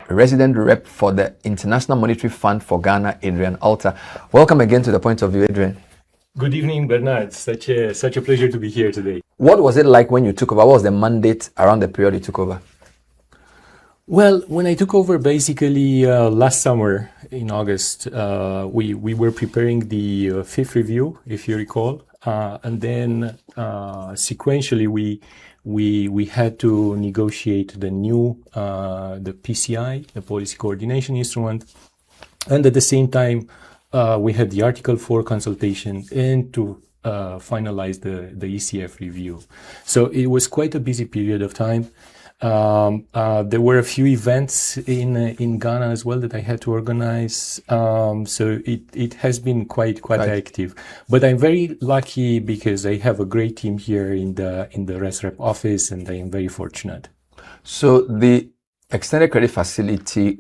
resident rep for the International Monetary Fund for Ghana, Adrian Alter. Welcome again to The Point of View, Adrian. Good evening, Bernard. Such a pleasure to be here today. What was it like when you took over? What was the mandate around the period you took over? Well, when I took over, basically last summer in August, we were preparing the fifth review, if you recall, and then sequentially we had to negotiate the new the PCI, the Policy Coordination Instrument, and at the same time we had the Article 4 consultation and to finalize the ECF review. So it was quite a busy period of time. There were a few events in Ghana as well that I had to organize. So it has been quite active. But I'm very lucky because I have a great team here in the ResRep office, and I am very fortunate. So the extended credit facility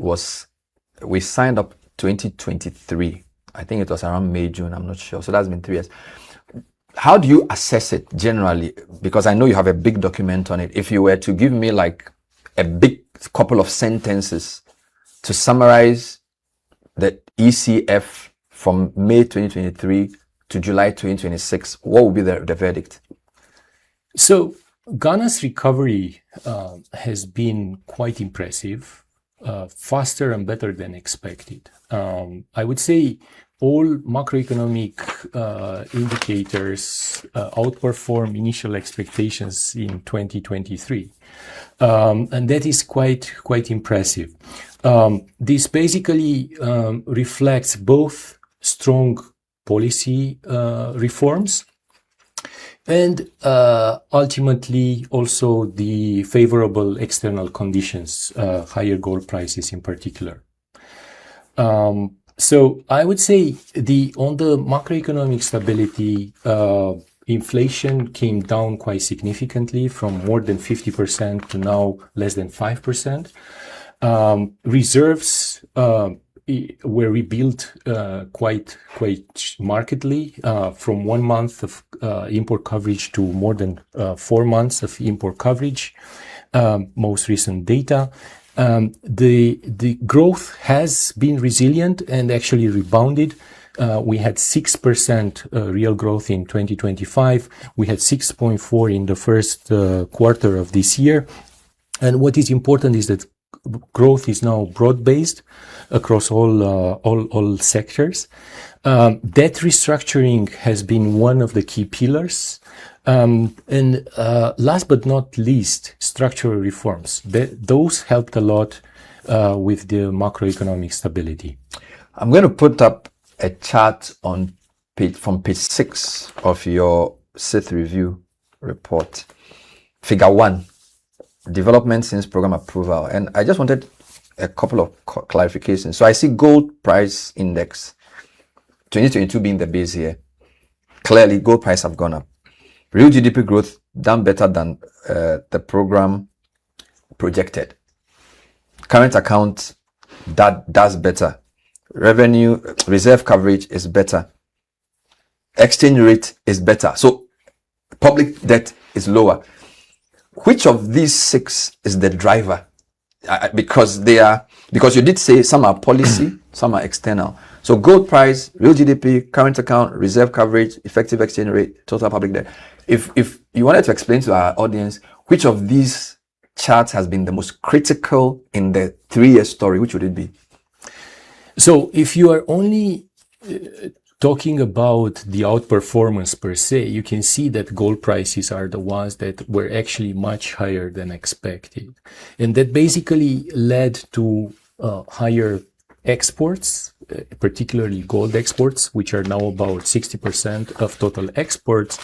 we signed up 2023. I think it was around May, June. I'm not sure. So that's been 3 years. How do you assess it generally? Because I know you have a big document on it. If you were to give me like a big couple of sentences to summarize the ECF from May 2023 to July 2026, what would be the verdict? So Ghana's recovery has been quite impressive, faster and better than expected. I would say all macroeconomic indicators outperform initial expectations in 2023. And that is quite impressive. This basically reflects both strong policy reforms and ultimately also the favorable external conditions, higher gold prices in particular. So I would say on the macroeconomic stability, inflation came down quite significantly from more than 50% to now less than 5%. Reserves were rebuilt quite markedly from 1 month of import coverage to more than 4 months of import coverage. Most recent data. The growth has been resilient and actually rebounded. We had 6% real growth in 2025. We had 6.4 in the first quarter of this year. And what is important is that growth is now broad-based across all sectors. Debt restructuring has been one of the key pillars. And last but not least, structural reforms. Those helped a lot with the macroeconomic stability. I'm going to put up a chart from page 6 of your 6th review report. Figure 1, development since program approval. And I just wanted a couple of clarifications. So I see gold price index, 2022 being the base here. Clearly, gold price have gone up. Real GDP growth done better than the program projected. Current account that does better. Revenue reserve coverage is better. Exchange rate is better. So public debt is lower. Which of these 6 is the driver? Because you did say some are policy, some are external. So gold price, real GDP, current account, reserve coverage, effective exchange rate, total public debt. If you wanted to explain to our audience which of these charts has been the most critical in the 3-year story, which would it be? So if you are only talking about the outperformance per se, you can see that gold prices are the ones that were actually much higher than expected. And that basically led to higher exports, particularly gold exports, which are now about 60% of total exports.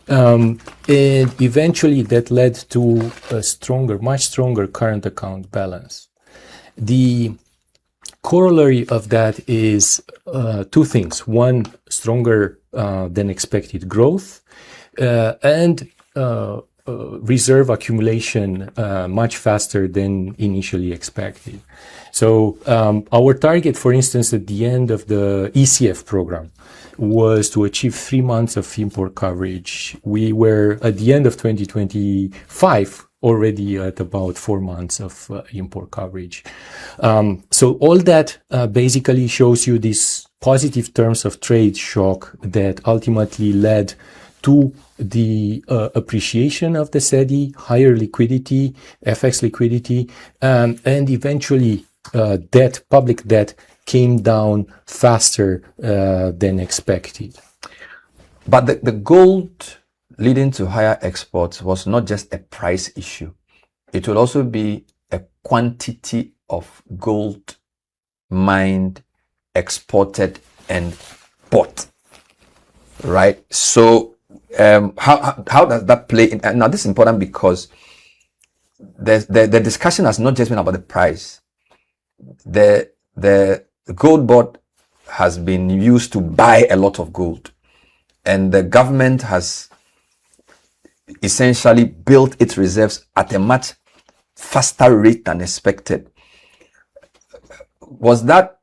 And eventually that led to a much stronger current account balance. The corollary of that is 2 things. One, stronger than expected growth, and reserve accumulation much faster than initially expected. So our target, for instance, at the end of the ECF program was to achieve 3 months of import coverage. We were at the end of 2025 already at about 4 months of import coverage. So all that basically shows you these positive terms of trade shock that ultimately led to the appreciation of the cedi, higher liquidity, FX liquidity, and eventually public debt came down faster than expected. But the gold leading to higher exports was not just a price issue. It will also be a quantity of gold mined, exported, and bought. Right? So how does that play in? And now this is important because the discussion has not just been about the price. The Goldbod has been used to buy a lot of gold, and the government has essentially built its reserves at a much faster rate than expected. Was that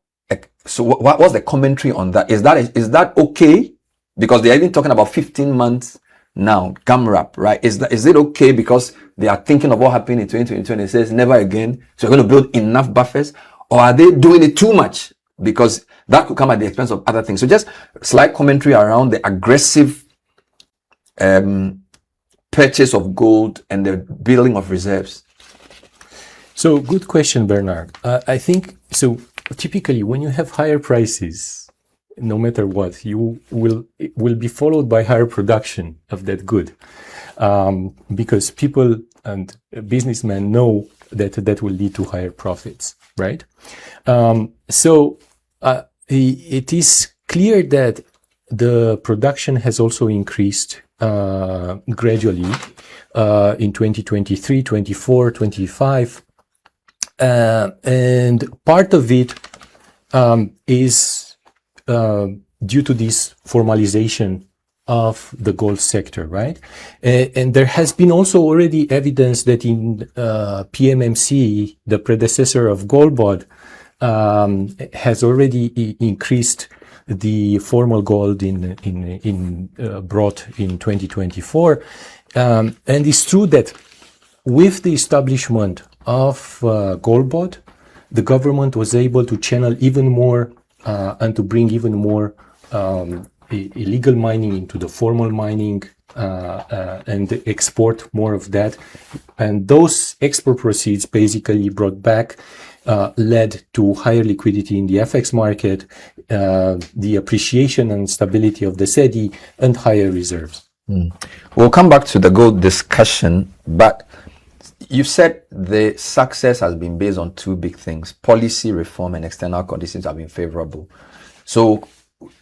so? What was the commentary on that? Is that okay? Because they are even talking about 15 months now, GAMRAP, right? Is it okay because they are thinking of what happened in 2022 and it says never again, so we're going to build enough buffers? Or are they doing it too much? Because that could come at the expense of other things. So just slight commentary around the aggressive purchase of gold and the building of reserves. So good question, Bernard. I think, so typically when you have higher prices, no matter what, it will be followed by higher production of that good. Because people and businessmen know that will lead to higher profits, right? So it is clear that the production has also increased gradually in 2023, 24, 25. And part of it is due to this formalization of the gold sector, right? And there has been also already evidence that in PMMC, the predecessor of Goldbod, has already increased the formal gold brought in 2024. And it's true that with the establishment of Goldbod, the government was able to channel even more and to bring even more illegal mining into the formal mining and export more of that. And those export proceeds basically brought back, led to higher liquidity in the FX market, the appreciation and stability of the cedi, and higher reserves. We'll come back to the gold discussion, but you said the success has been based on two big things: policy reform and external conditions have been favorable. So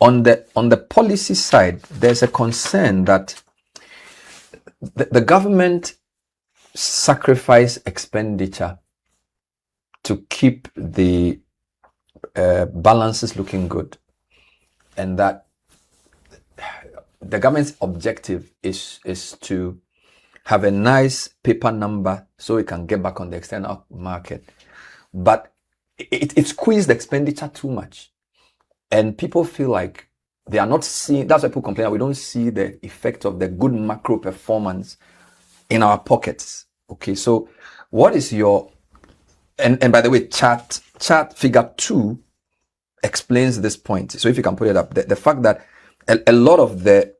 on the policy side, there's a concern that the government sacrificed expenditure to keep the balances looking good, and that the government's objective is to have a nice paper number so it can get back on the external market. But it squeezed the expenditure too much. And people feel like they are not seeing, that's why people complain that we don't see the effect of the good macro performance in our pockets. Okay, so what is your, and by the way, chart figure 2 explains this point. So if you can put it up, the fact that a lot of the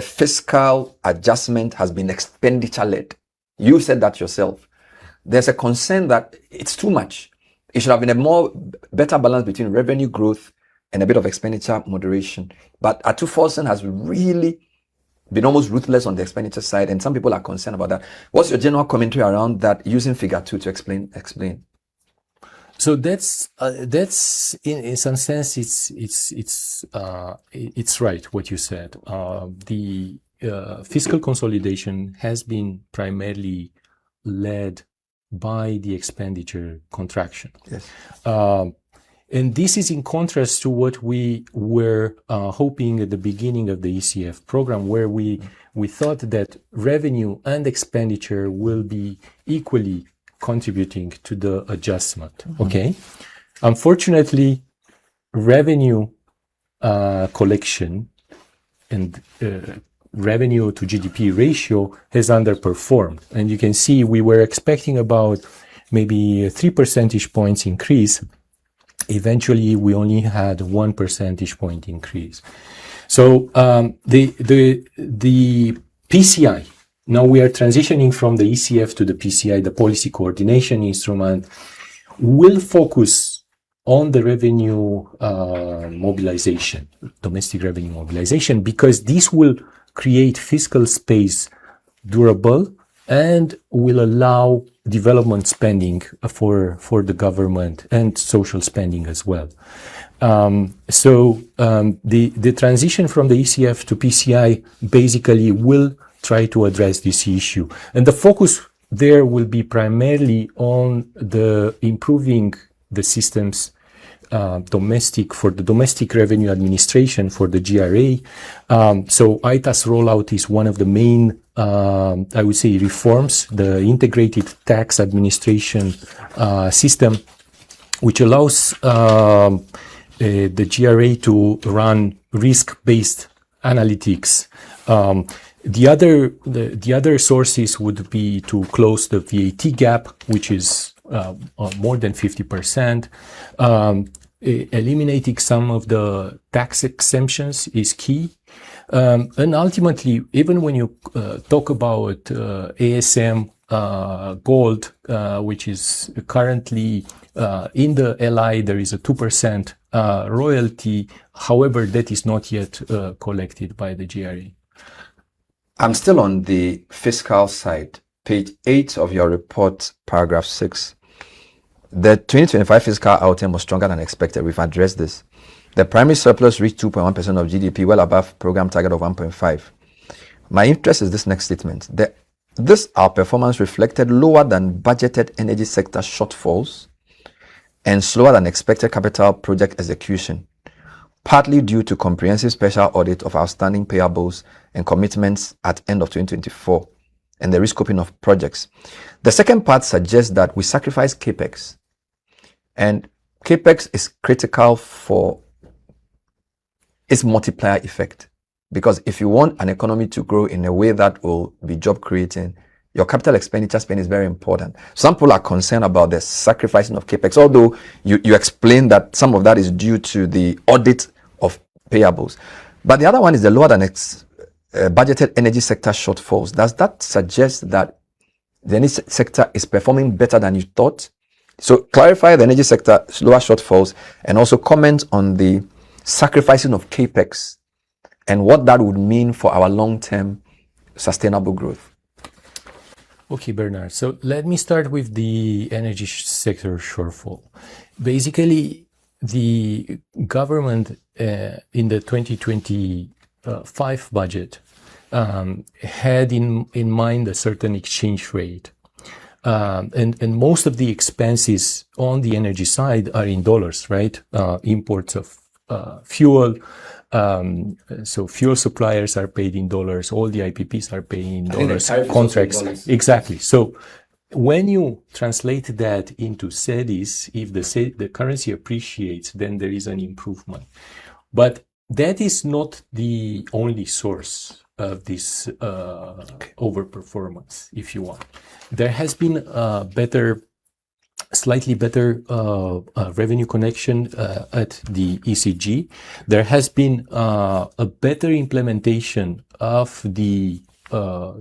fiscal adjustment has been expenditure led. You said that yourself. There's a concern that it's too much. It should have been a better balance between revenue growth and a bit of expenditure moderation. But Atuforsen has really been almost ruthless on the expenditure side, and some people are concerned about that. What's your general commentary around that, using figure 2 to explain? So that's in some sense it's right what you said. The fiscal consolidation has been primarily led by the expenditure contraction. Yes. And this is in contrast to what we were hoping at the beginning of the ECF program, where we thought that revenue and expenditure will be equally contributing to the adjustment. Okay. Unfortunately, revenue collection and revenue to GDP ratio has underperformed. And you can see we were expecting about maybe 3 percentage points increase. Eventually, we only had 1 percentage point increase. So the PCI, now we are transitioning from the ECF to the PCI, the policy coordination instrument, will focus on the revenue mobilization, domestic revenue mobilization, because this will create fiscal space durable and will allow development spending for the government and social spending as well. The transition from the ECF to PCI basically will try to address this issue. And the focus there will be primarily on the improving the systems for the domestic revenue administration for the GRA. So ITA's rollout is one of the main, I would say, reforms, the integrated tax administration system, which allows the GRA to run risk-based analytics. The other sources would be to close the VAT gap, which is more than 50%. Eliminating some of the tax exemptions is key. And ultimately, even when you talk about ASM gold, which is currently in the LI, there is a 2% royalty. However, that is not yet collected by the GRA. I'm still on the fiscal side, page 8 of your report, paragraph 6. The 2025 fiscal outcome was stronger than expected. We've addressed this. The primary surplus reached 2.1% of GDP, well above program target of 1.5. My interest is this next statement. This outperformance reflected lower than budgeted energy sector shortfalls and slower than expected capital project execution, partly due to comprehensive special audit of outstanding payables and commitments at end of 2024 and the rescoping of projects. The second part suggests that we sacrifice CAPEX, and CAPEX is critical for its multiplier effect, because if you want an economy to grow in a way that will be job creating, your capital expenditure spend is very important. Some people are concerned about the sacrificing of CAPEX, although you explain that some of that is due to the audit of payables. But the other one is the lower than budgeted energy sector shortfalls. Does that suggest that the energy sector is performing better than you thought? So clarify the energy sector lower shortfalls and also comment on the sacrificing of CAPEX and what that would mean for our long-term sustainable growth. Okay, Bernard. So let me start with the energy sector shortfall. Basically, the government in the 2025 budget had in mind a certain exchange rate. And most of the expenses on the energy side are in dollars, right? Imports of fuel. So fuel suppliers are paid in dollars. All the IPPs are paying in dollars. Contracts. Exactly. So when you translate that into cedis, if the currency appreciates, then there is an improvement. But that is not the only source of this overperformance, if you want. There has been slightly better revenue connection at the ECG. There has been a better implementation of the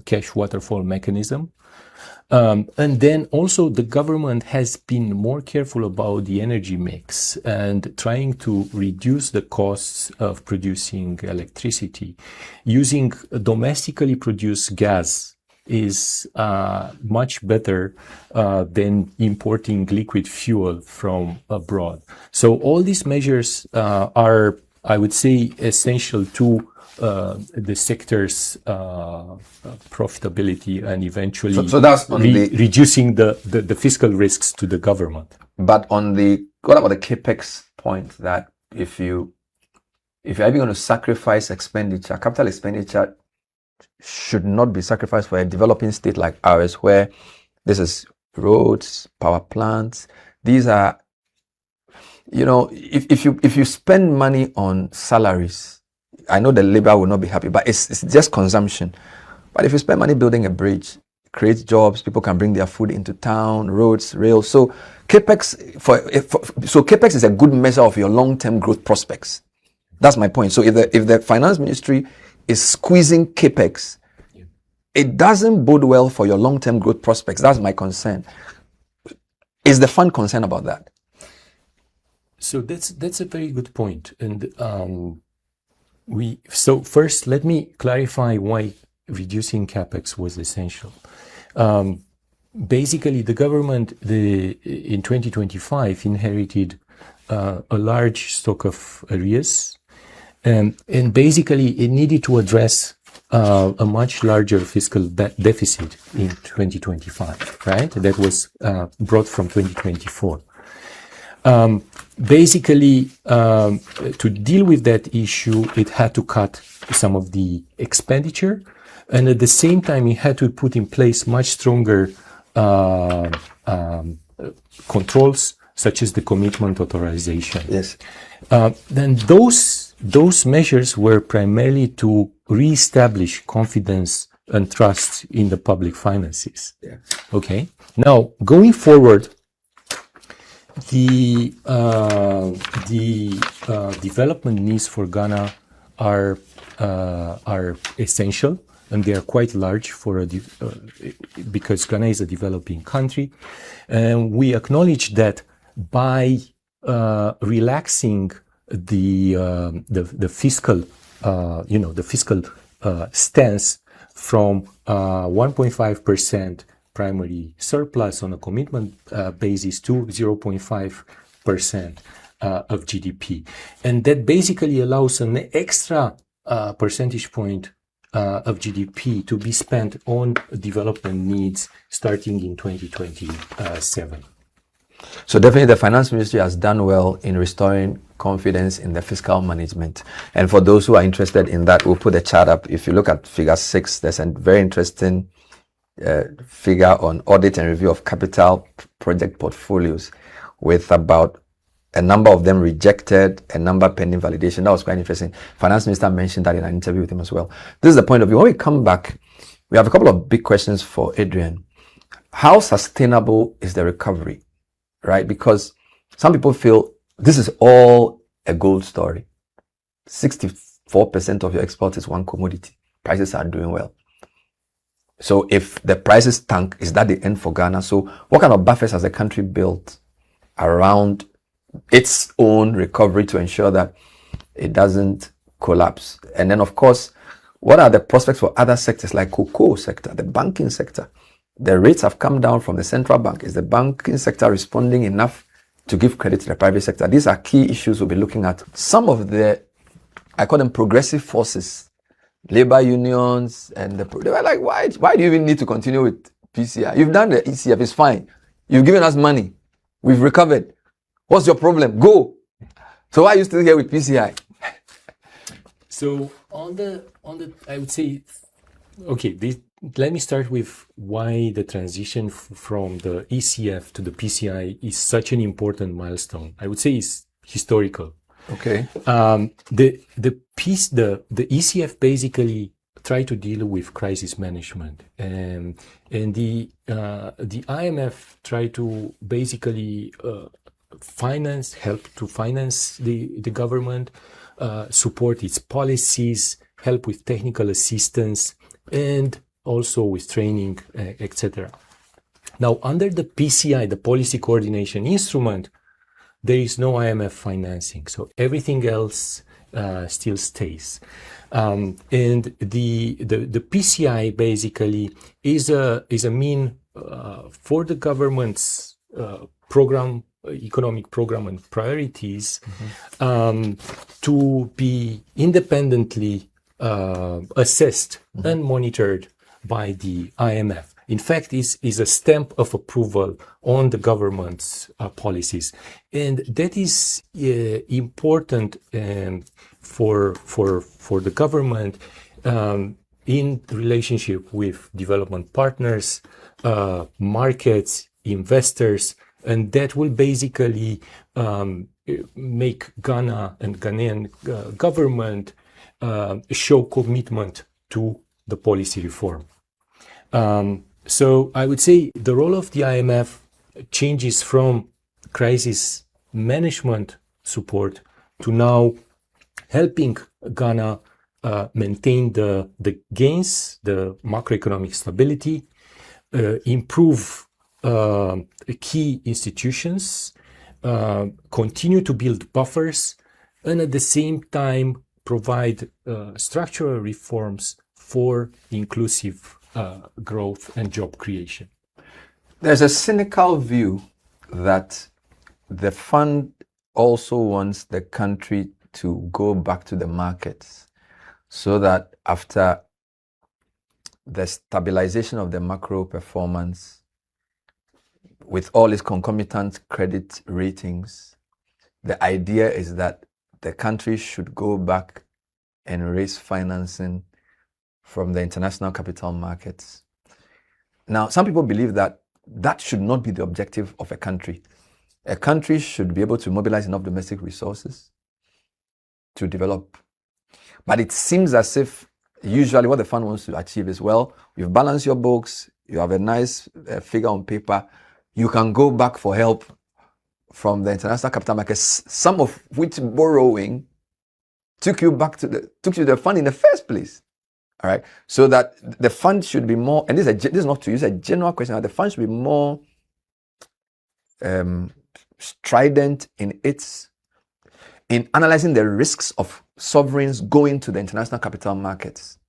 cash waterfall mechanism. And then also the government has been more careful about the energy mix and trying to reduce the costs of producing electricity. Using domestically produced gas is much better than importing liquid fuel from abroad. So all these measures are, I would say, essential to the sector's profitability and eventually so that's on reducing the fiscal risks to the government. But what about the CAPEX point, that if you're even going to sacrifice expenditure, capital expenditure should not be sacrificed for a developing state like ours, where this is roads, power plants. These are, if you spend money on salaries, I know the labor will not be happy, but it's just consumption. But if you spend money building a bridge, create jobs, people can bring their food into town, roads, rails. So capex so capex is a good measure of your long-term growth prospects. That's my point. So if the finance ministry is squeezing capex, it doesn't bode well for your long-term growth prospects. That's my concern. Is the fund concerned about that? So that's a very good point. And so first, let me clarify why reducing capex was essential. Basically, the government in 2025 inherited a large stock of arrears, and basically it needed to address a much larger fiscal deficit in 2025, right? That was brought from 2024. Basically, to deal with that issue, it had to cut some of the expenditure, and at the same time, it had to put in place much stronger controls, such as the commitment authorization. Yes. Then those measures were primarily to reestablish confidence and trust in the public finances. Yeah. Okay. Now, going forward, the development needs for Ghana are essential, and they are quite large because Ghana is a developing country, and we acknowledge that by relaxing the fiscal stance from 1.5% primary surplus on a commitment basis to 0.5% of GDP. And that basically allows an extra percentage point of GDP to be spent on development needs starting in 2027. So definitely the finance ministry has done well in restoring confidence in the fiscal management. And for those who are interested in that, we'll put the chart up. If you look at figure 6, there's a very interesting figure on audit and review of capital project portfolios, with about a number of them rejected, a number pending validation. That was quite interesting. Finance minister mentioned that in an interview with him as well. This is the point of view. When we come back, we have a couple of big questions for Adrian. How sustainable is the recovery? Right? Because some people feel this is all a gold story. 64% of your export is one commodity. Prices are doing well. So if the prices tank, is that the end for Ghana? So what kind of buffers has the country built around its own recovery to ensure that it doesn't collapse? And then, of course, what are the prospects for other sectors like cocoa sector, the banking sector? The rates have come down from the central bank. Is the banking sector responding enough to give credit to the private sector? These are key issues we'll be looking at. Some of the, I call them progressive forces, labor unions, and they were like, why do you even need to continue with PCI? You've done the ECF, it's fine. You've given us money. We've recovered. What's your problem? Go. So why are you still here with PCI? So on the I would say, okay, let me start with why the transition from the ECF to the PCI is such an important milestone. I would say it's historical. Okay. The ECF basically try to deal with crisis management, and the IMF try to basically help to finance the government, support its policies, help with technical assistance, and also with training, etc. Now, under the PCI, the Policy Coordination Instrument, there is no IMF financing, so everything else still stays. And the PCI basically is a mean for the government's economic program and priorities, to be independently assessed and monitored by the IMF. In fact, is a stamp of approval on the government's policies, and that is important for the government in relationship with development partners, markets, investors, and that will basically make Ghana and Ghanaian government show commitment to the policy reform. So I would say the role of the IMF changes from crisis management support to now helping Ghana maintain the gains, the macroeconomic stability, improve key institutions, continue to build buffers, and at the same time provide structural reforms for inclusive growth and job creation. There's a cynical view that the fund also wants the country to go back to the markets so that after the stabilization of the macro performance with all its concomitant credit ratings, the idea is that the country should go back and raise financing from the international capital markets. Now, some people believe that that should not be the objective of a country. A country should be able to mobilize enough domestic resources to develop. But it seems as if usually what the fund wants to achieve is, well, you've balanced your books, you have a nice figure on paper, you can go back for help from the international capital markets, some of which borrowing took you to the fund in the first place. All right, so that the fund should be more, and this is not to use a general question, the fund should be more strident in analyzing the risks of sovereigns going to the international capital markets.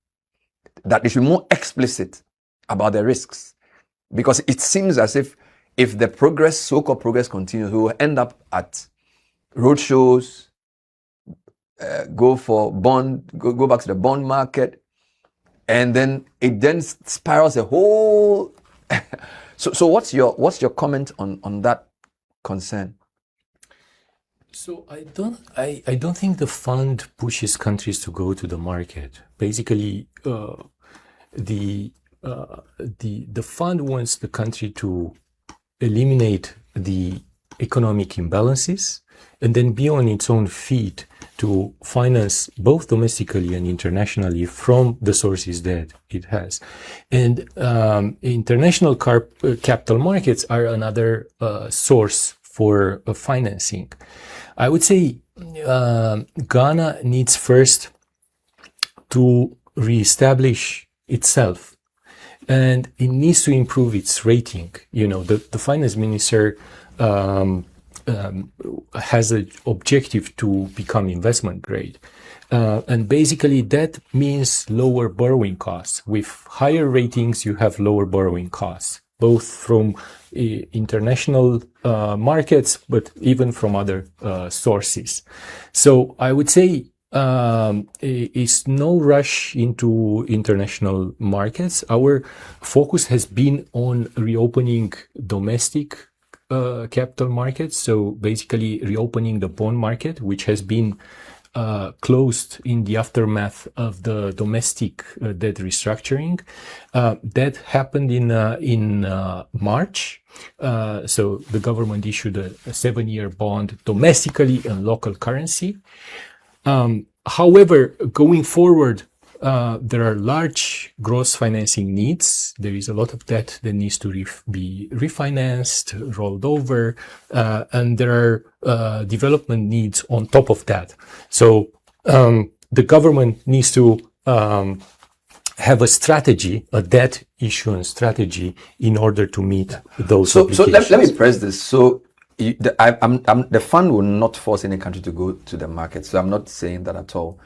That they should be more explicit about the risks, because it seems as if the so-called progress continues, we will end up at roadshows, go back to the bond market, and then it then spirals a whole. So what's your comment on that concern? So I don't think the fund pushes countries to go to the market. Basically, the fund wants the country to eliminate the economic imbalances and then be on its own feet to finance both domestically and internationally from the sources that it has. And international capital markets are another source for financing. I would say Ghana needs first to reestablish itself, and it needs to improve its rating. You know, the finance minister has an objective to become investment grade. And basically that means lower borrowing costs. With higher ratings, you have lower borrowing costs, both from international markets, but even from other sources. So I would say it's no rush into international markets. Our focus has been on reopening domestic capital markets. So basically reopening the bond market, which has been closed in the aftermath of the domestic debt restructuring. That happened in March. So the government issued a 7-year bond domestically in local currency. However, going forward, there are large gross financing needs. There is a lot of debt that needs to be refinanced, rolled over, and there are development needs on top of that. So the government needs to have a strategy, a debt issuance strategy, in order to meet those obligations. So let me press this. So the fund will not force any country to go to the market. So I'm not saying that at all.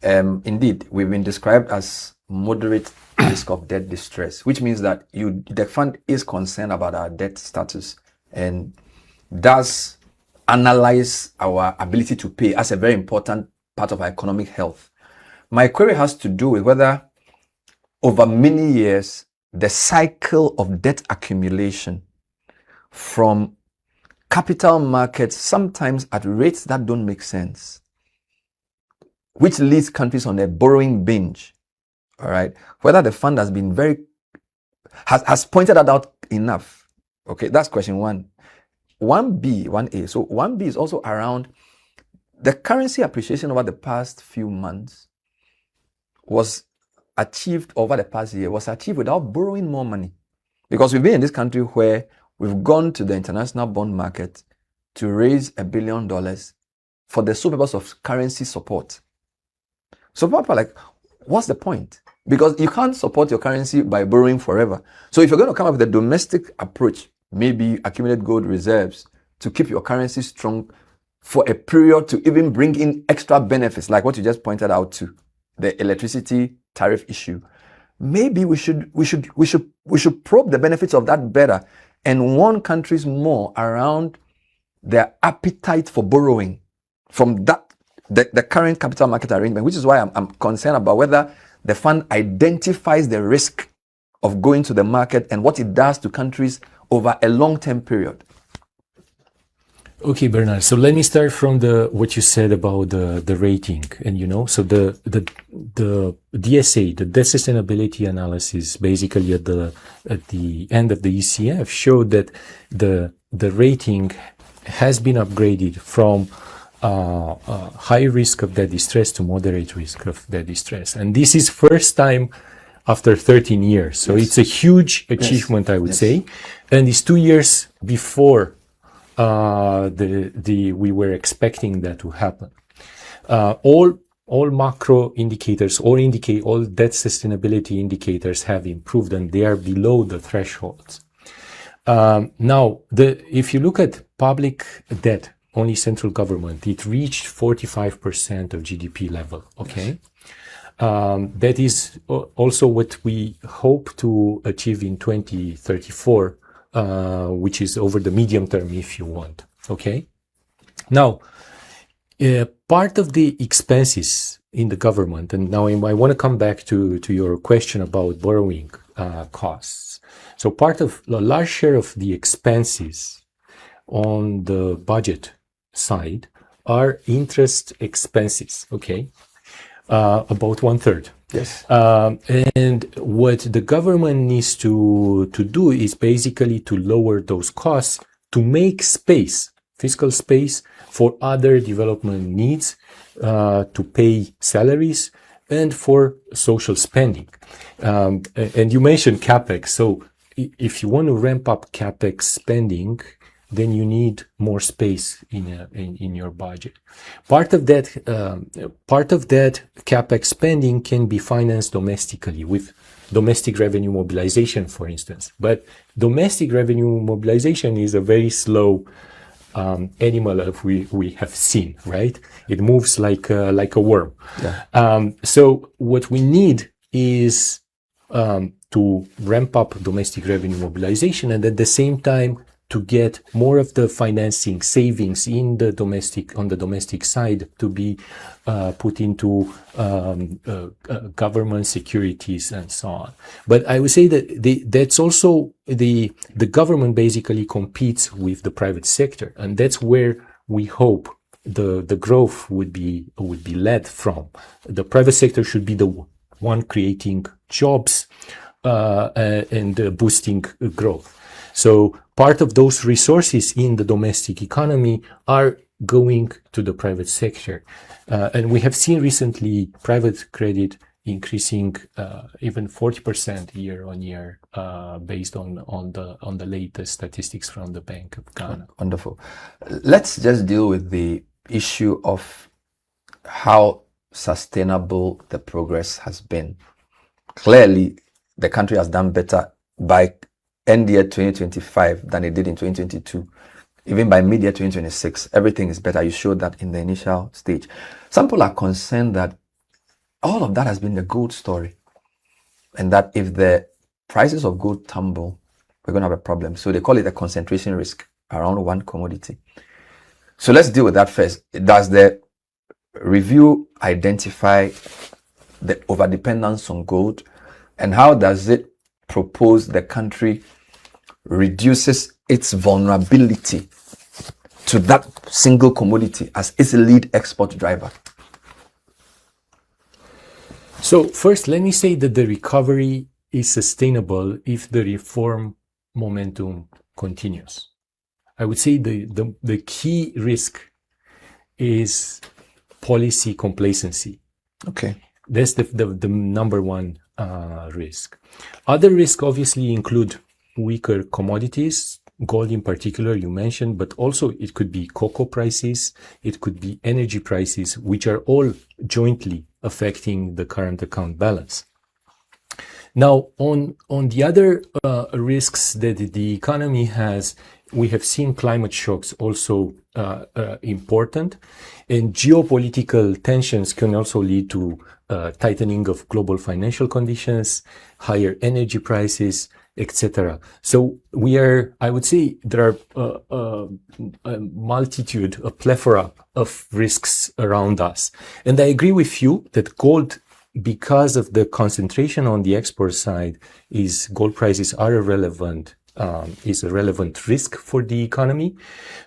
Indeed, we've been described as moderate risk of debt distress, which means that the fund is concerned about our debt status and does analyze our ability to pay as a very important part of our economic health. My query has to do with whether over many years, the cycle of debt accumulation from capital markets, sometimes at rates that don't make sense, which leads countries on a borrowing binge, all right? Whether the fund has been has pointed that out enough. Okay, that's question one. 1A. So 1B is also around the currency appreciation over the past few months was achieved over the past year was achieved without borrowing more money. Because we've been in this country where we've gone to the international bond market to raise $1 billion for the sole purpose of currency support. So people are like, what's the point? Because you can't support your currency by borrowing forever. So if you're going to come up with a domestic approach, maybe accumulate gold reserves to keep your currency strong for a period to even bring in extra benefits, like what you just pointed out to the electricity tariff issue. Maybe we should probe the benefits of that better and warn countries more around their appetite for borrowing from that the current capital market arrangement, which is why I'm concerned about whether the fund identifies the risk of going to the market and what it does to countries over a long-term period. Okay, Bernard. So let me start from what you said about the rating, and so the DSA, the debt sustainability analysis, basically at the end of the ECF showed that the rating has been upgraded from high risk of debt distress to moderate risk of debt distress, and this is first time after 13 years. So it's a huge achievement, I would say, and it's 2 years before we were expecting that to happen. All macro indicators, all debt sustainability indicators have improved, and they are below the thresholds. Now, if you look at public debt, only central government, it reached 45% of GDP level. Okay, that is also what we hope to achieve in 2034. Which is over the medium term, if you want. Okay. Now, part of the expenses in the government, and now I want to come back to your question about borrowing costs. So a large share of the expenses on the budget side are interest expenses. Okay. About 1/3. Yes. And what the government needs to do is basically to lower those costs to make space, fiscal space, for other development needs, to pay salaries and for social spending. And you mentioned CapEx. So if you want to ramp up CapEx spending, then you need more space in your budget. Part of that CapEx spending can be financed domestically with domestic revenue mobilization, for instance. But domestic revenue mobilization is a very slow animal, as we have seen, right? It moves like a worm. Yeah. So what we need is to ramp up domestic revenue mobilization, and at the same time to get more of the financing savings on the domestic side to be put into government securities and so on. But I would say that that's also the government basically competes with the private sector, and that's where we hope the growth would be led from. The private sector should be the one creating jobs and boosting growth. So part of those resources in the domestic economy are going to the private sector. And we have seen recently private credit increasing even 40% year on year, based on the latest statistics from the Bank of Ghana. Wonderful. Let's just deal with the issue of how sustainable the progress has been. Clearly, the country has done better by end year 2025 than it did in 2022. Even by mid-year 2026, everything is better. You showed that in the initial stage. Some people are concerned that all of that has been the gold story, and that if the prices of gold tumble, we're going to have a problem. So they call it a concentration risk around one commodity. So let's deal with that first. Does the review identify the overdependence on gold, and how does it propose the country reduces its vulnerability to that single commodity as its lead export driver? So first, let me say that the recovery is sustainable if the reform momentum continues. I would say the key risk is policy complacency. Okay. That's the number one risk. Other risks obviously include weaker commodities, gold in particular, you mentioned, but also it could be cocoa prices, it could be energy prices, which are all jointly affecting the current account balance. Now, on the other risks that the economy has, we have seen climate shocks also important, and geopolitical tensions can also lead to tightening of global financial conditions, higher energy prices, etc. So I would say there are a multitude, a plethora of risks around us. And I agree with you that gold, because of the concentration on the export side, gold prices are is a relevant risk for the economy.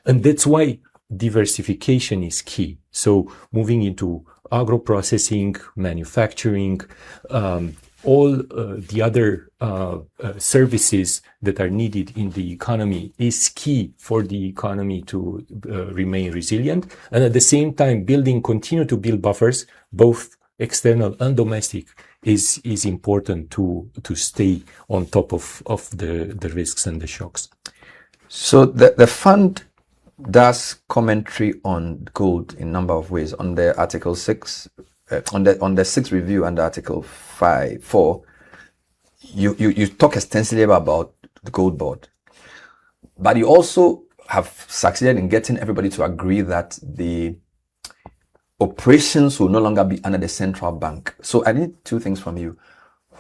And that's why diversification is key. So moving into agro-processing, manufacturing, all the other services that are needed in the economy is key for the economy to remain resilient. And at the same time, continue to build buffers, both external and domestic, is important to stay on top of the risks and the shocks. So the fund does commentary on gold in a number of ways. On the Article 6, on the 6th review under Article 4, you talk extensively about the Goldbod, but you also have succeeded in getting everybody to agree that the operations will no longer be under the central bank. So I need two things from you.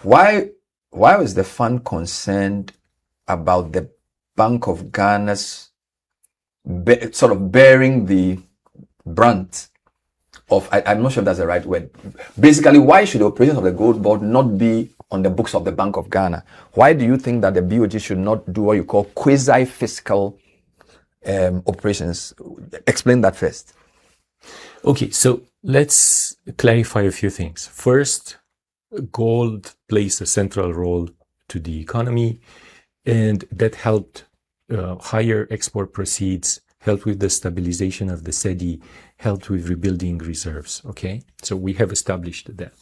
Why is the fund concerned about the Bank of Ghana's sort of bearing the brunt of, I'm not sure if that's the right word. Basically, why should the operations of the Goldbod not be on the books of the Bank of Ghana? Why do you think that the BOG should not do what you call quasi-fiscal operations? Explain that first. Okay, so let's clarify a few things. First, gold plays a central role to the economy, and that helped higher export proceeds, helped with the stabilization of the cedi, helped with rebuilding reserves. Okay, so we have established that.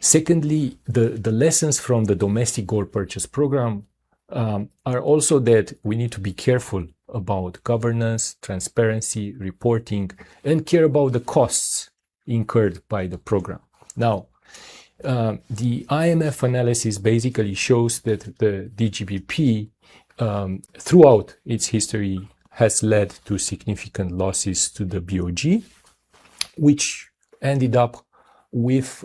Secondly, the lessons from the domestic gold purchase program are also that we need to be careful about governance, transparency, reporting, and care about the costs incurred by the program. Now, the IMF analysis basically shows that the DGPP throughout its history has led to significant losses to the BOG, which ended up with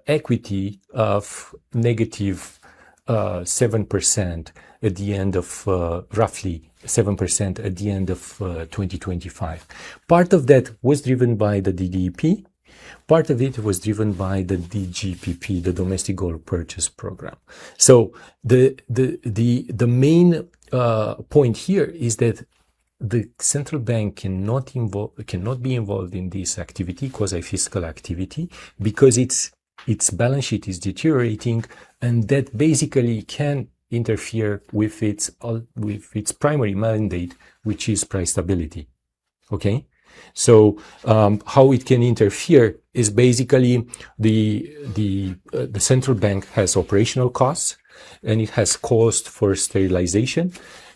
equity of negative 7% at the end of roughly 7% at the end of 2025. Part of that was driven by the DDP. Part of it was driven by the DGPP, the Domestic Gold Purchase Program. So the main point here is that the central bank cannot be involved in this activity, quasi-fiscal activity, because its balance sheet is deteriorating, and that basically can interfere with its primary mandate, which is price stability. Okay, so how it can interfere is basically the central bank has operational costs, and it has cost for sterilization,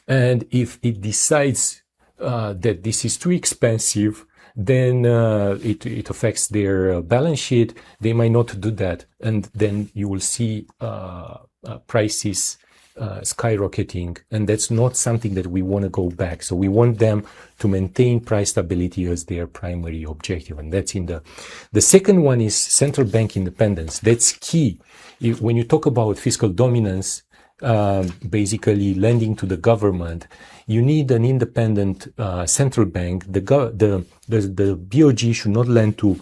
and if it decides that this is too expensive, then it affects their balance sheet. They might not do that, and then you will see prices skyrocketing, and that's not something that we want to go back. So we want them to maintain price stability as their primary objective, and that's in the second one is central bank independence. That's key. When you talk about fiscal dominance, basically lending to the government, you need an independent central bank. The BOG should not lend to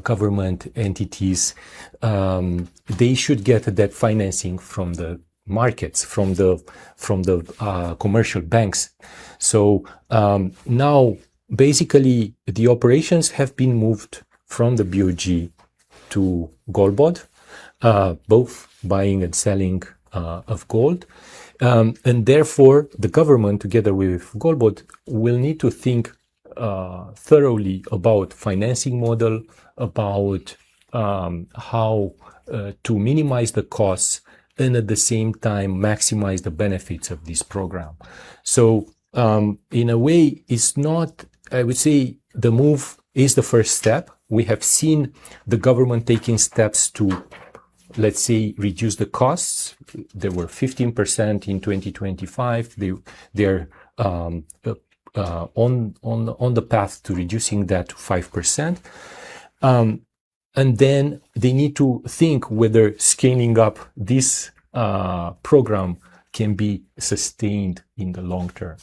government entities. They should get that financing from the markets, from the commercial banks. So now basically the operations have been moved from the BOG to Goldbod, both buying and selling of gold. And therefore, the government, together with Goldbod, will need to think thoroughly about financing model, about how to minimize the costs and at the same time maximize the benefits of this program. So in a way, it's not, I would say the move is the first step. We have seen the government taking steps to, let's say, reduce the costs. There were 15% in 2025. They're on the path to reducing that to 5%. And then they need to think whether scaling up this program can be sustained in the long term.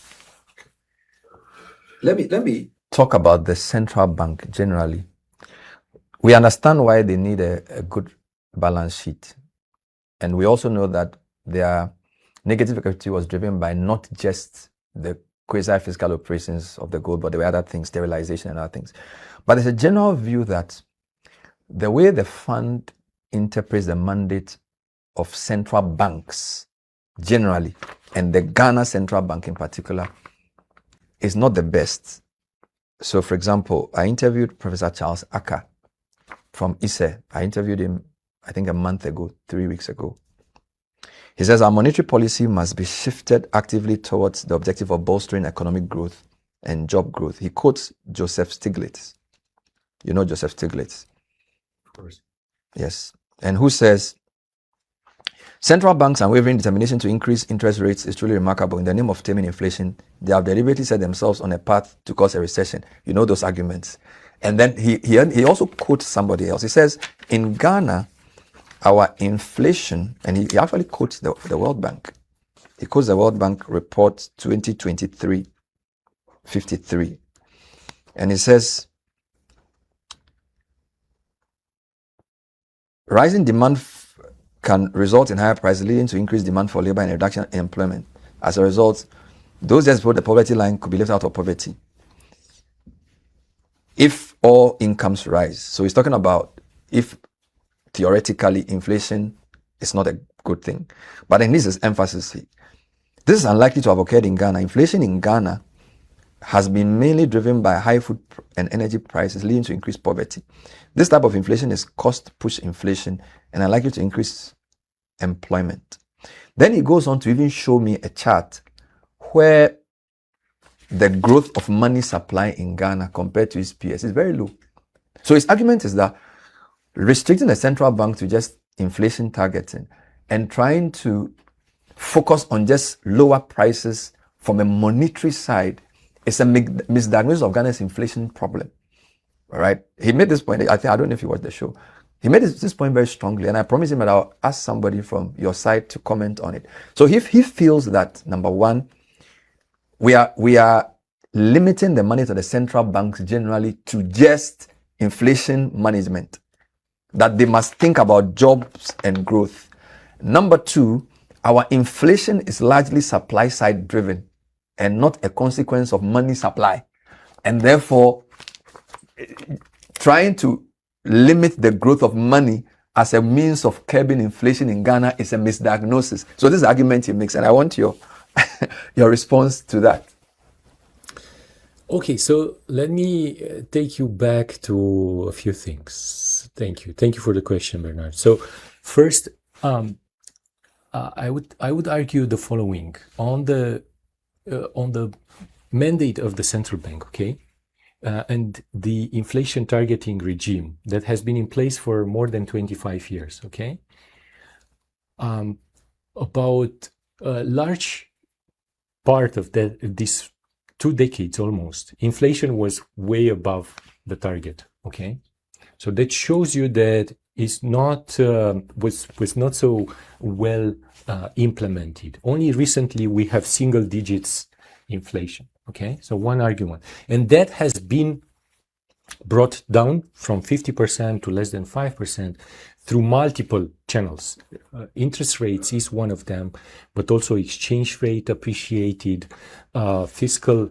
Let me talk about the central bank generally. We understand why they need a good balance sheet. And we also know that their negative equity was driven by not just the quasi-fiscal operations of the Goldbod, there were other things, sterilization and other things. But there's a general view that the way the fund interprets the mandate of central banks generally, and the Ghana Central Bank in particular, is not the best. So, for example, I interviewed Professor Charles Aka from ISE. I interviewed him, I think, a month ago, 3 weeks ago. He says our monetary policy must be shifted actively towards the objective of bolstering economic growth and job growth. He quotes Joseph Stiglitz. You know Joseph Stiglitz? Of course. Yes. And who says, central banks' unwavering determination to increase interest rates is truly remarkable. In the name of taming inflation, they have deliberately set themselves on a path to cause a recession. You know those arguments. And then he also quotes somebody else. He says, in Ghana, our inflation, and he actually quotes the World Bank. He quotes the World Bank report 2023-53. And he says, rising demand can result in higher prices, leading to increased demand for labor and a reduction in employment. As a result, those just below the poverty line could be left out of poverty if all incomes rise. So he's talking about if theoretically inflation is not a good thing. But in this emphasis, this is unlikely to have occurred in Ghana. Inflation in Ghana has been mainly driven by high food and energy prices, leading to increased poverty. This type of inflation is cost-push inflation and unlikely to increase employment. Then he goes on to even show me a chart where the growth of money supply in Ghana compared to its peers is very low. So his argument is that restricting the central bank to just inflation targeting and trying to focus on just lower prices from a monetary side is a misdiagnosis of Ghana's inflation problem. All right. He made this point. I don't know if you watched the show. He made this point very strongly, and I promised him that I'll ask somebody from your side to comment on it. So if he feels that, number one, we are limiting the money to the central banks generally to just inflation management, that they must think about jobs and growth. Number two, our inflation is largely supply side driven and not a consequence of money supply. And therefore, trying to limit the growth of money as a means of curbing inflation in Ghana is a misdiagnosis. So this is the argument he makes, and I want your your response to that. Okay, so let me take you back to a few things. Thank you for the question, Bernard. So first, I would argue the following on the mandate of the central bank, okay, and the inflation targeting regime that has been in place for more than 25 years, okay. About a large part of this 2 decades almost, inflation was way above the target. Okay, so that shows you that it's not was not so well implemented. Only recently we have single digits inflation. Okay, so one argument, and that has been brought down from 50% to less than 5% through multiple channels. Interest rates is one of them, but also exchange rate appreciated, fiscal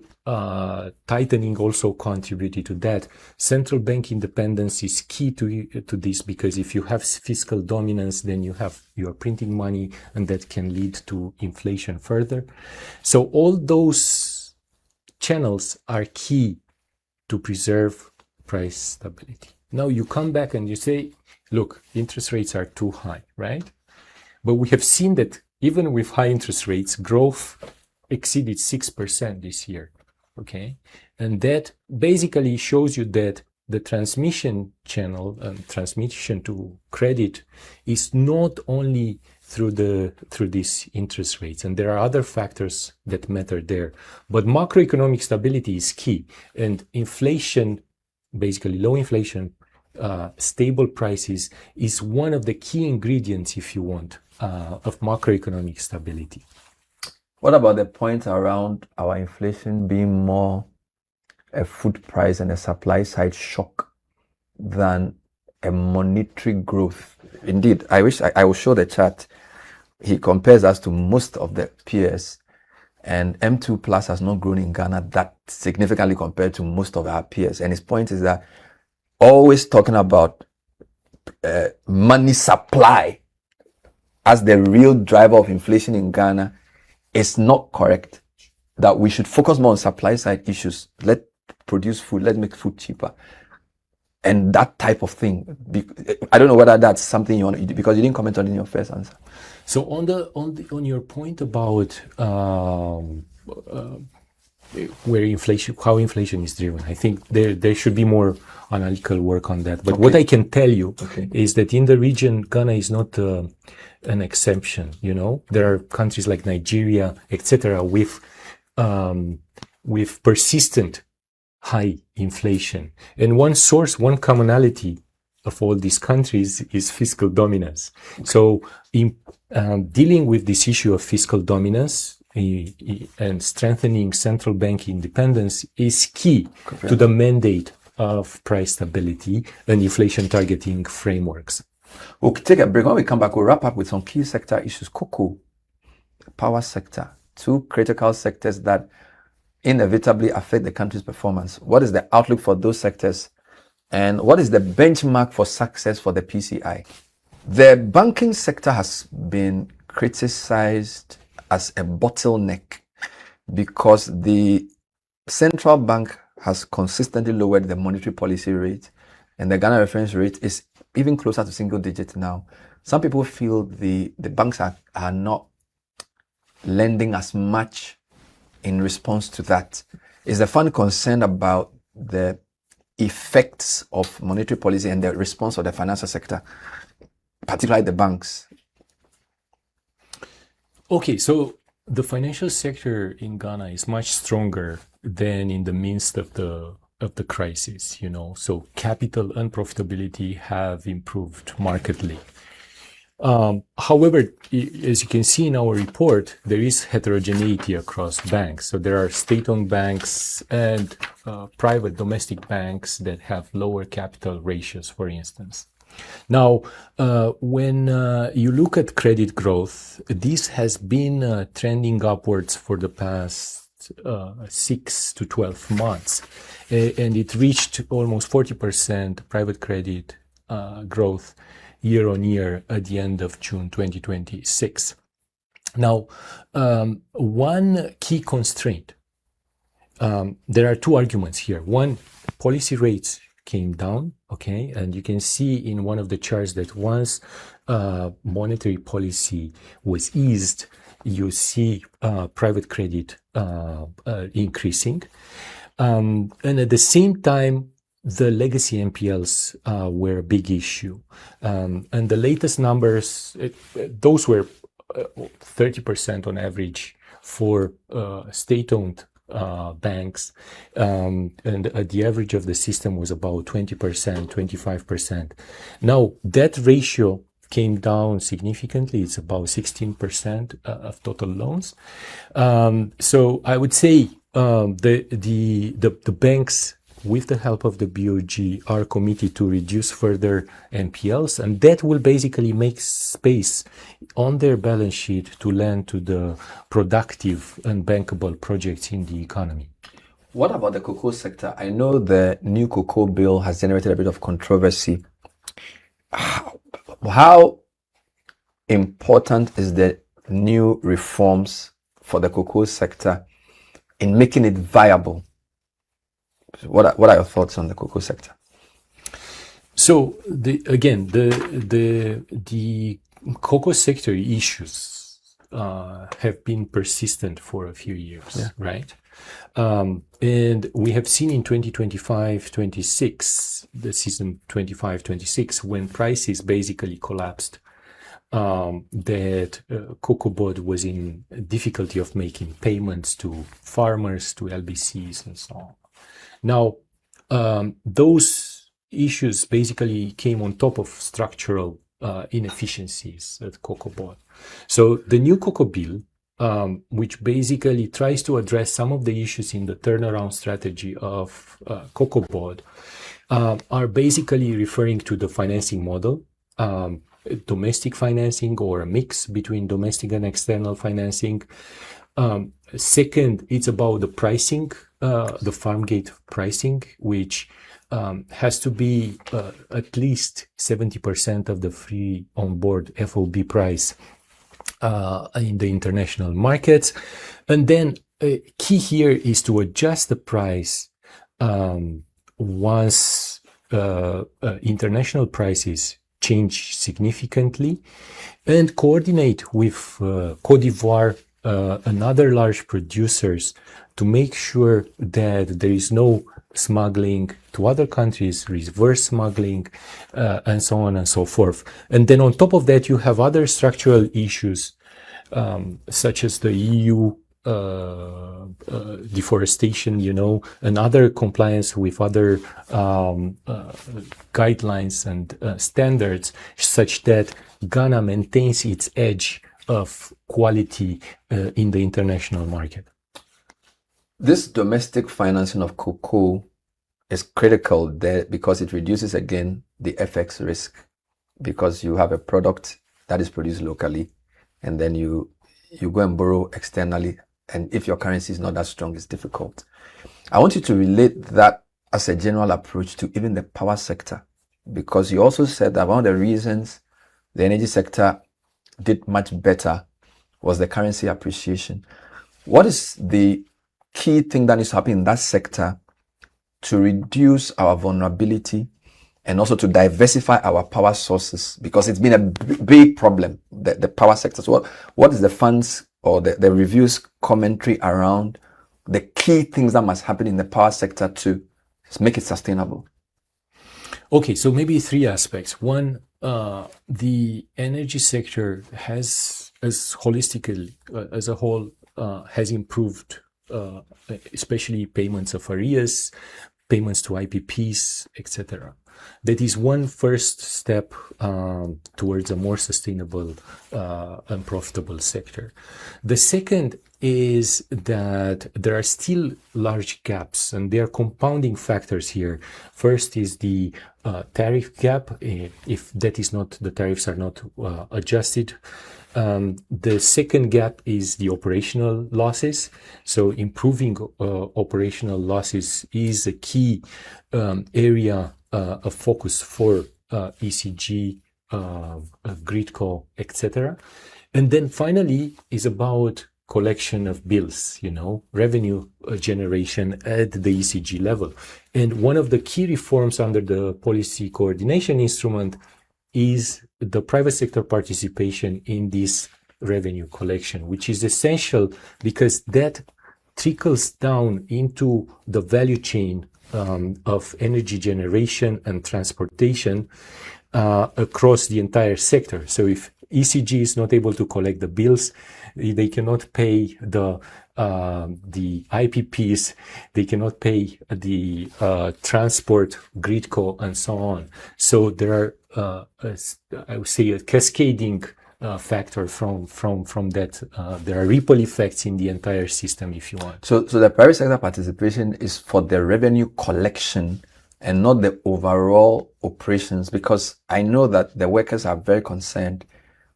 tightening also contributed to that. Central bank independence is key to this, because if you have fiscal dominance, then you're printing money, and that can lead to inflation further. So all those channels are key to preserve price stability. Now you come back and you say, look, interest rates are too high, right? But we have seen that even with high interest rates, growth exceeded 6% this year, okay? And that basically shows you that the transmission channel and transmission to credit is not only through these interest rates, and there are other factors that matter there. But macroeconomic stability is key, and inflation, basically low inflation, stable prices is one of the key ingredients, if you want, of macroeconomic stability. What about the point around our inflation being more a food price and a supply side shock than a monetary growth? Indeed, I wish I will show the chart. He compares us to most of the peers, and M2 Plus has not grown in Ghana that significantly compared to most of our peers. And his point is that always talking about money supply as the real driver of inflation in Ghana is not correct. That we should focus more on supply side issues. Let's produce food, let's make food cheaper, and that type of thing. I don't know whether that's something you want to, because you didn't comment on it in your first answer. So on your point about where inflation, how inflation is driven, I think there should be more analytical work on that. But what I can tell you is that in the region, Ghana is not an exception. You know, there are countries like Nigeria, etc., with persistent high inflation, and one commonality of all these countries is fiscal dominance. So in dealing with this issue of fiscal dominance and strengthening central bank independence is key to the mandate of price stability and inflation targeting frameworks. We'll take a break. When we come back, we'll wrap up with some key sector issues. Cocoa, power sector, two critical sectors that inevitably affect the country's performance. What is the outlook for those sectors? And what is the benchmark for success for the PCI? The banking sector has been criticized as a bottleneck because the central bank has consistently lowered the monetary policy rate, and the Ghana reference rate is even closer to single digit now. Some people feel the banks are not lending as much in response to that. Is the fund concerned about the effects of monetary policy and the response of the financial sector, particularly the banks? Okay, so the financial sector in Ghana is much stronger than in the midst of the crisis, you know. So capital and profitability have improved markedly. However, as you can see in our report, there is heterogeneity across banks. So there are state-owned banks and private domestic banks that have lower capital ratios, for instance. Now, when you look at credit growth, this has been trending upwards for the past 6 to 12 months, and it reached almost 40% private credit growth year on year at the end of June 2026. Now, one key constraint, there are two arguments here. One, policy rates came down, okay, and you can see in one of the charts that once monetary policy was eased, you see private credit increasing, and at the same time, the legacy NPLs were a big issue, and the latest numbers, those were 30% on average for state-owned banks, and the average of the system was about 20%, 25%. Now that ratio came down significantly. It's about 16% of total loans. So I would say the banks, with the help of the BOG, are committed to reduce further NPLs, and that will basically make space on their balance sheet to lend to the productive and bankable projects in the economy. What about the cocoa sector? I know the new cocoa bill has generated a bit of controversy. How important is the new reforms for the cocoa sector in making it viable? What are your thoughts on the cocoa sector? So the cocoa sector issues have been persistent for a few years, right? And we have seen in 2025-26, the season 25-26, when prices basically collapsed, that Goldbod was in difficulty of making payments to farmers, to LBCs, and so on. Now, those issues basically came on top of structural inefficiencies at Goldbod. So the new cocoa bill, which basically tries to address some of the issues in the turnaround strategy of Goldbod, are basically referring to the financing model, domestic financing or a mix between domestic and external financing. Second, it's about the pricing, the farm gate pricing, which has to be at least 70% of the free on-board FOB price in the international markets. And then key here is to adjust the price once international prices change significantly, and coordinate with Côte d'Ivoire and other large producers to make sure that there is no smuggling to other countries, reverse smuggling, and so on and so forth. And then on top of that, you have other structural issues, such as the EU deforestation, and other compliance with other guidelines and standards, such that Ghana maintains its edge of quality in the international market. This domestic financing of cocoa is critical there because it reduces again the FX risk, because you have a product that is produced locally and then you go and borrow externally, and if your currency is not that strong, it's difficult. I want you to relate that as a general approach to even the power sector, because you also said that one of the reasons the energy sector did much better was the currency appreciation. What is the key thing that needs to happen in that sector to reduce our vulnerability and also to diversify our power sources? Because it's been a big problem, the power sector. So what is the funds or the review's commentary around the key things that must happen in the power sector to make it sustainable? Okay, so maybe three aspects. One, the energy sector has, as holistically, as a whole, has improved, especially payments of arrears, payments to IPPs, etc. That is one first step towards a more sustainable and profitable sector. The second is that there are still large gaps, and there are compounding factors here. First is the tariff gap. If that is not, the tariffs are not adjusted. The second gap is the operational losses. So improving operational losses is a key area of focus for ECG, GridCo, etc. And then finally is about collection of bills, revenue generation at the ECG level. And one of the key reforms under the policy coordination instrument is the private sector participation in this revenue collection, which is essential because that trickles down into the value chain of energy generation and transportation across the entire sector. So if ECG is not able to collect the bills, they cannot pay the IPPs, they cannot pay the transport, GridCo, and so on. So there are, I would say, a cascading factor from that. There are ripple effects in the entire system, if you want. So the private sector participation is for the revenue collection and not the overall operations, because I know that the workers are very concerned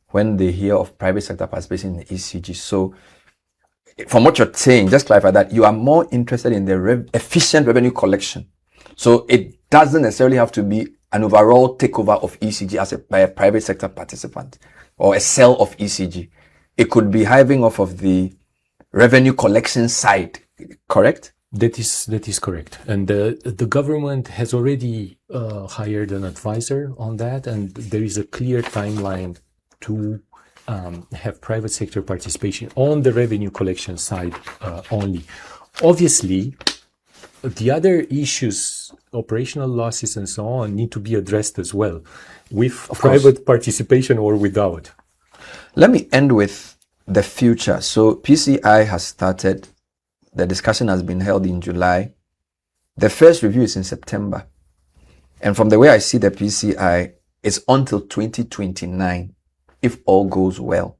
when they hear of private sector participation in the ECG. So from what you're saying, just clarify that you are more interested in the efficient revenue collection. So it doesn't necessarily have to be an overall takeover of ECG by a private sector participant or a sale of ECG. It could be hiving off of the revenue collection side, correct? That is correct, and the government has already hired an advisor on that, and there is a clear timeline to have private sector participation on the revenue collection side only. Obviously, the other issues, operational losses and so on, need to be addressed as well, with private participation or without. Let me end with the future. So PCI has started. The discussion has been held in July. The first review is in September. And from the way I see the PCI, it's until 2029, if all goes well.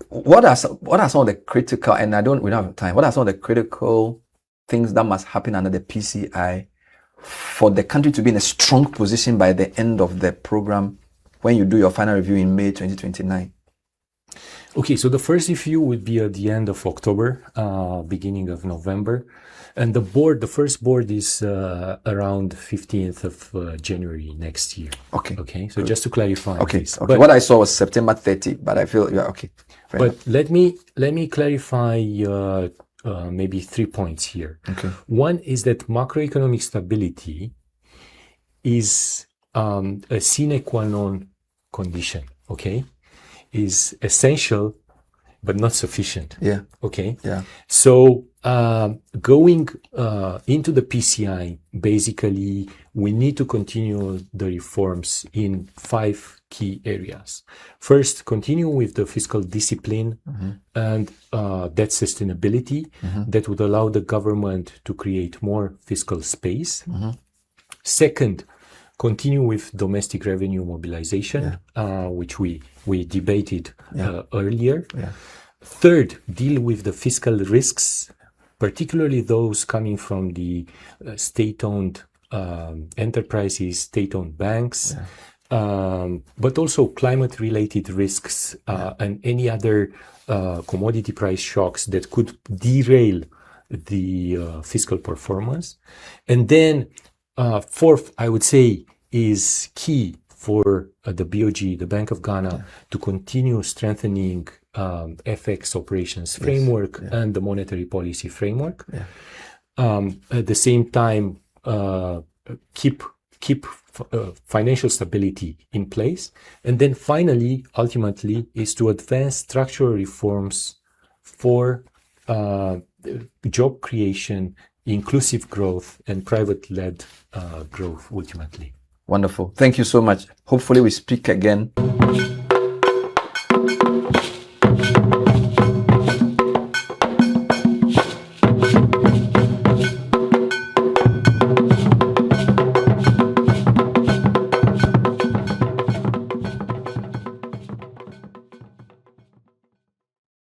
What are some of the critical, and we don't have time, what are some of the critical things that must happen under the PCI for the country to be in a strong position by the end of the program when you do your final review in May 2029? Okay, so the first review would be at the end of October, beginning of November. And the first board is around 15th of January next year. Okay. Okay, so just to clarify. Okay. This. Okay. What I saw was September 30, but I feel, yeah, okay. But let me clarify maybe 3 points here. Okay. One is that macroeconomic stability is a sine qua non condition, okay? Is essential, but not sufficient. Yeah. Okay. Yeah. So going into the PCI, basically, we need to continue the reforms in 5 key areas. First, continue with the fiscal discipline and debt sustainability that would allow the government to create more fiscal space. Second, continue with domestic revenue mobilization, which we debated earlier. Yeah. Third, deal with the fiscal risks, particularly those coming from the state-owned enterprises, state-owned banks, but also climate-related risks and any other commodity price shocks that could derail the fiscal performance. And then fourth, I would say, is key for the BOG, the Bank of Ghana, to continue strengthening FX operations framework and the monetary policy framework. At the same time, keep financial stability in place. And then finally, ultimately, is to advance structural reforms for job creation, inclusive growth, and private-led growth ultimately. Wonderful. Thank you so much. Hopefully we speak again.